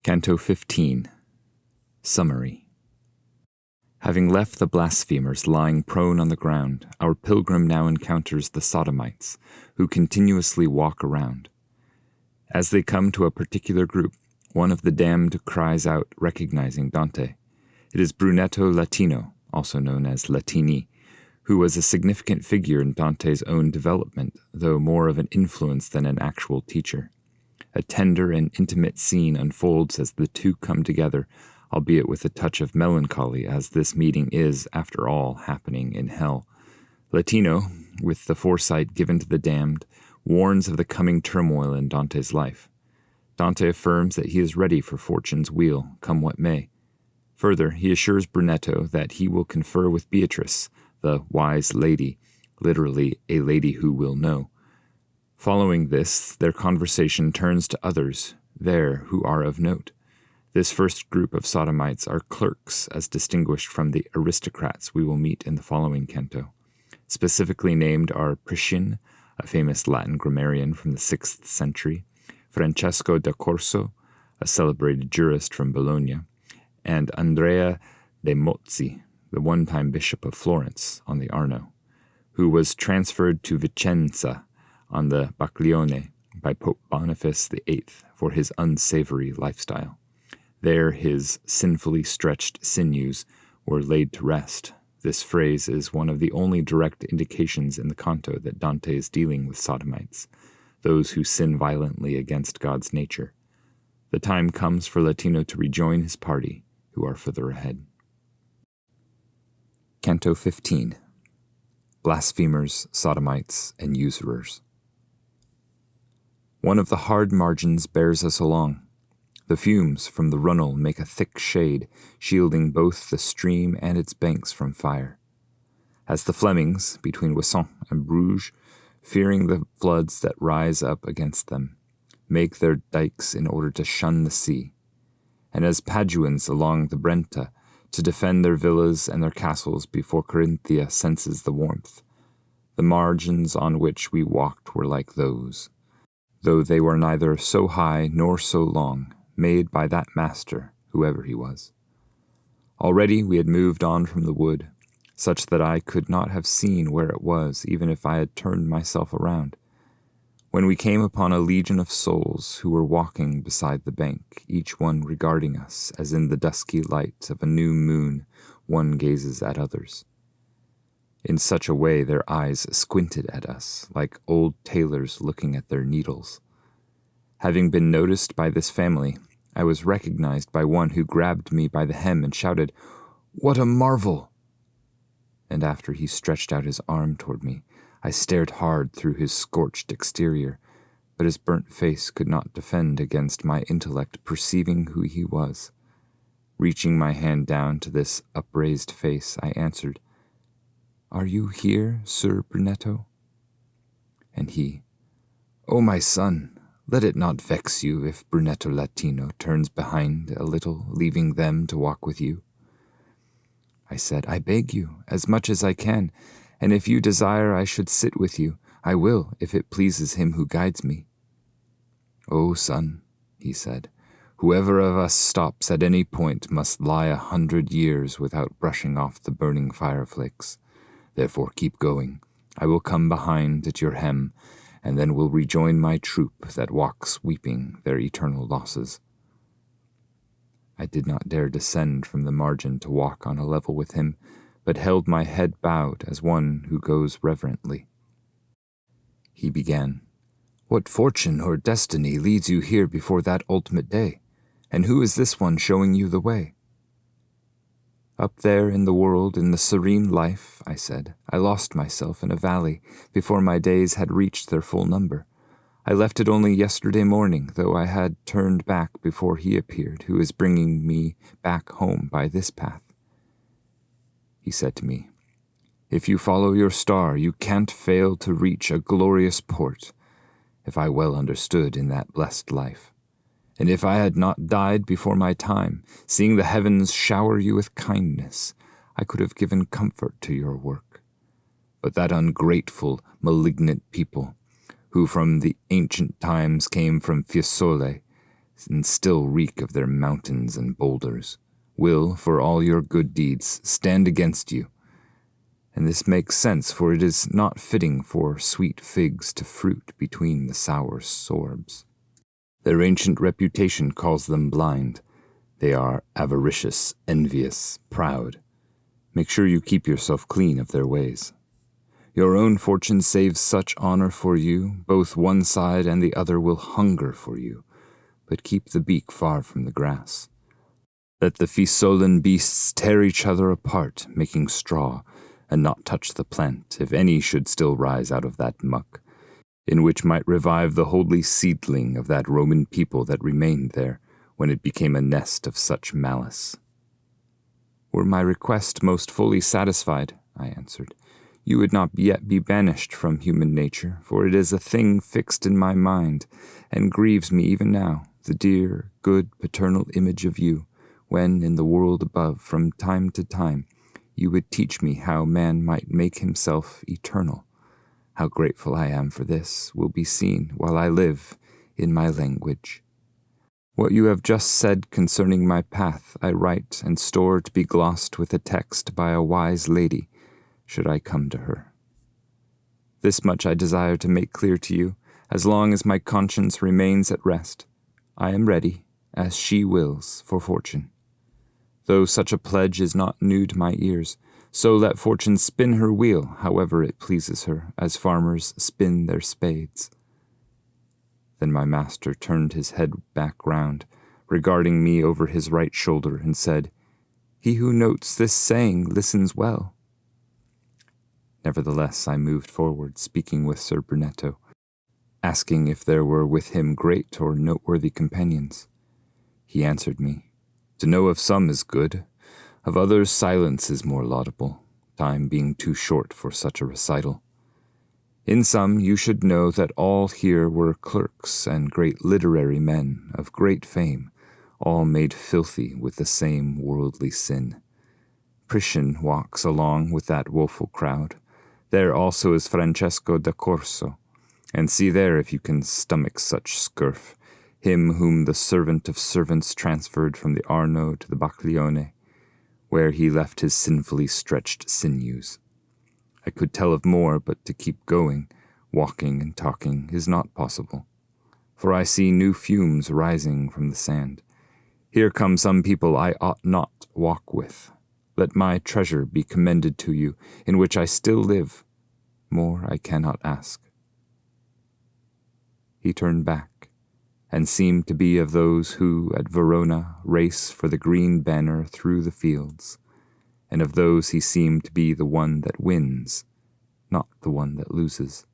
Canto 15. Summary. Having left the blasphemers lying prone on the ground, our pilgrim now encounters the sodomites, who continuously walk around. As they come to a particular group, one of the damned cries out, recognizing Dante. It is Brunetto Latino, also known as Latini, who was a significant figure in Dante's own development, though more of an influence than an actual teacher. A tender and intimate scene unfolds as the two come together, albeit with a touch of melancholy, as this meeting is, after all, happening in hell. Latino, with the foresight given to the damned, warns of the coming turmoil in Dante's life. Dante affirms that he is ready for fortune's wheel, come what may. Further, he assures Brunetto that he will confer with Beatrice, the wise lady, literally a lady who will know. Following this, their conversation turns to others, there, who are of note. This first group of sodomites are clerks, as distinguished from the aristocrats we will meet in the following canto. Specifically named are Priscin, a famous Latin grammarian from the 6th century, Francesco da Corso, a celebrated jurist from Bologna, and Andrea de Mozzi, the one-time bishop of Florence on the Arno, who was transferred to Vicenza on the Baglione by Pope Boniface VIII for his unsavory lifestyle. There his sinfully stretched sinews were laid to rest. This phrase is one of the only direct indications in the canto that Dante is dealing with sodomites, those who sin violently against God's nature. The time comes for Latino to rejoin his party, who are further ahead. Canto 15. Blasphemers, Sodomites, and Usurers. One of the hard margins bears us along. The fumes from the runnel make a thick shade, shielding both the stream and its banks from fire. As the Flemings, between Ouessant and Bruges, fearing the floods that rise up against them, make their dikes in order to shun the sea, and as Paduans along the Brenta, to defend their villas and their castles before Carinthia senses the warmth, the margins on which we walked were like those, though they were neither so high nor so long, made by that master, whoever he was. Already we had moved on from the wood, such that I could not have seen where it was, even if I had turned myself around, when we came upon a legion of souls who were walking beside the bank, each one regarding us as in the dusky light of a new moon one gazes at others. In such a way their eyes squinted at us, like old tailors looking at their needles. Having been noticed by this family, I was recognized by one who grabbed me by the hem and shouted, "What a marvel!" And after he stretched out his arm toward me, I stared hard through his scorched exterior, but his burnt face could not defend against my intellect perceiving who he was. Reaching my hand down to this upraised face, I answered, "Are you here, Sir Brunetto?" And he, "O my son, let it not vex you if Brunetto Latino turns behind a little, leaving them to walk with you." I said, "I beg you, as much as I can, and if you desire I should sit with you, I will, if it pleases him who guides me." "O son," he said, "whoever of us stops at any point must lie 100 years without brushing off the burning fireflakes. Therefore keep going. I will come behind at your hem, and then will rejoin my troop that walks weeping their eternal losses." I did not dare descend from the margin to walk on a level with him, but held my head bowed as one who goes reverently. He began, "What fortune or destiny leads you here before that ultimate day? And who is this one showing you the way?" "Up there in the world, in the serene life," I said, "I lost myself in a valley before my days had reached their full number. I left it only yesterday morning, though I had turned back before he appeared, who is bringing me back home by this path." He said to me, "If you follow your star, you can't fail to reach a glorious port, if I well understood in that blessed life. And if I had not died before my time, seeing the heavens shower you with kindness, I could have given comfort to your work. But that ungrateful, malignant people, who from the ancient times came from Fiesole, and still reek of their mountains and boulders, will, for all your good deeds, stand against you. And this makes sense, for it is not fitting for sweet figs to fruit between the sour sorbs. Their ancient reputation calls them blind. They are avaricious, envious, proud. Make sure you keep yourself clean of their ways. Your own fortune saves such honor for you, both one side and the other will hunger for you, but keep the beak far from the grass. Let the Fisolan beasts tear each other apart, making straw, and not touch the plant, if any should still rise out of that muck, in which might revive the holy seedling of that Roman people that remained there when it became a nest of such malice. Were my request most fully satisfied, I answered, you would not yet be banished from human nature, for it is a thing fixed in my mind, and grieves me even now, the dear, good paternal image of you, when in the world above, from time to time, you would teach me how man might make himself eternal. How grateful I am for this will be seen, while I live, in my language. What you have just said concerning my path I write and store to be glossed with a text by a wise lady, should I come to her. This much I desire to make clear to you, as long as my conscience remains at rest. I am ready, as she wills, for fortune. Though such a pledge is not new to my ears, so let fortune spin her wheel, however it pleases her, as farmers spin their spades. Then my master turned his head back round, regarding me over his right shoulder, and said, He who notes this saying listens well. Nevertheless, I moved forward, speaking with Sir Brunetto, asking if there were with him great or noteworthy companions. He answered me, To know of some is good, of others silence is more laudable, time being too short for such a recital. In sum, you should know that all here were clerks and great literary men of great fame, all made filthy with the same worldly sin. Priscian walks along with that woeful crowd. There also is Francesco da Corso, and see there if you can stomach such scurf, him whom the servant of servants transferred from the Arno to the Baglione, where he left his sinfully stretched sinews. I could tell of more, but to keep going, walking and talking, is not possible, for I see new fumes rising from the sand. Here come some people I ought not walk with. Let my treasure be commended to you, in which I still live. More I cannot ask. He turned back, and seemed to be of those who, at Verona, race for the green banner through the fields, and of those he seemed to be the one that wins, not the one that loses.